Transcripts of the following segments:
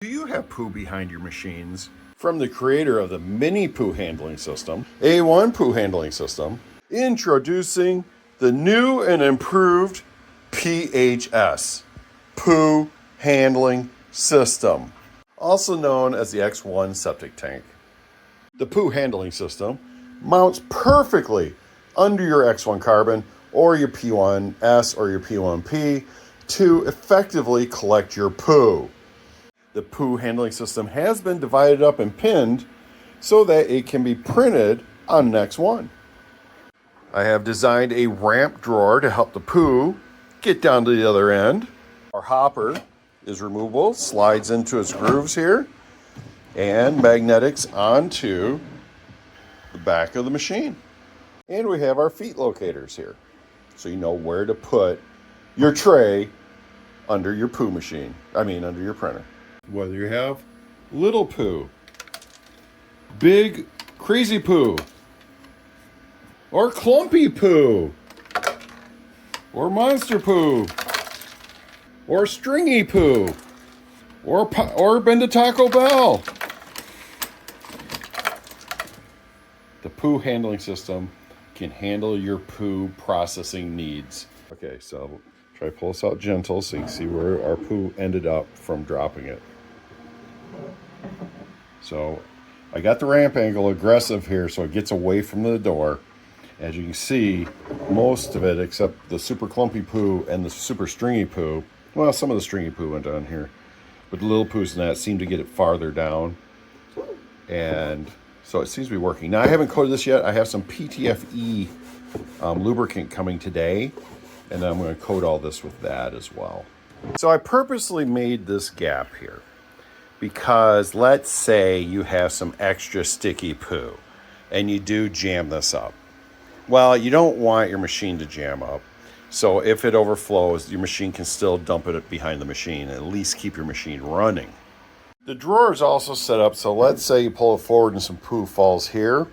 Do you have poo behind your machines? From the creator of the mini poo handling system, A1 poo handling system, introducing the new and improved PHS, poo handling system, also known as the X1 septic tank. The poo handling system mounts perfectly under your X1 carbon or your P1S or your P1P to effectively collect your poo. The poo handling system has been divided up and pinned so that it can be printed on an X1. I have designed a ramp drawer to help the poo get down to the other end. Our hopper is removable, slides into its grooves here, and magnetics onto the back of the machine. And we have our feet locators here, so you know where to put your tray under your poo machine. Under your printer. Whether you have little poo, big crazy poo, or clumpy poo, or monster poo, or stringy poo, or been to Taco Bell. The poo handling system can handle your poo processing needs. Okay, so try to pull this out gentle so you can see where our poo ended up from dropping it. So I got the ramp angle aggressive here so it gets away from the door. As you can see, most of it, except the super clumpy poo and the super stringy poo, well, some of the stringy poo went down here, but the little poos and that seem to get it farther down. And so it seems to be working. Now, I haven't coated this yet. I have some PTFE lubricant coming today, and then I'm going to coat all this with that as well. So I purposely made this gap here because let's say you have some extra sticky poo and you do jam this up. Well, you don't want your machine to jam up. So if it overflows, your machine can still dump it behind the machine and at least keep your machine running. The drawer is also set up so let's say you pull it forward and some poo falls here.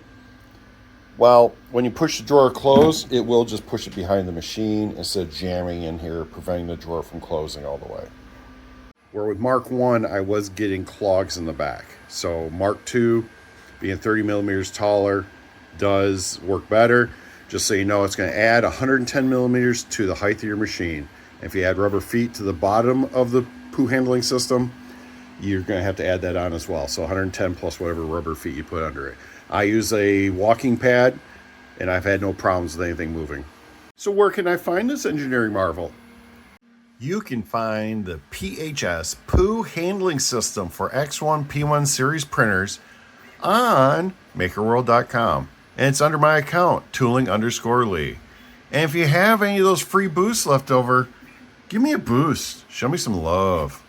Well, when you push the drawer closed, it will just push it behind the machine instead of jamming in here, preventing the drawer from closing all the way. Where with Mark 1, I was getting clogs in the back. So Mark 2, being 30 millimeters taller, does work better. Just so you know, it's going to add 110 millimeters to the height of your machine. If you add rubber feet to the bottom of the poo handling system, you're going to have to add that on as well. So 110 plus whatever rubber feet you put under it. I use a walking pad, and I've had no problems with anything moving. So where can I find this engineering marvel? You can find the PHS poo handling system for X1 P1 series printers on makerworld.com. And it's under my account, tooling_Lee. And if you have any of those free boosts left over, give me a boost. Show me some love.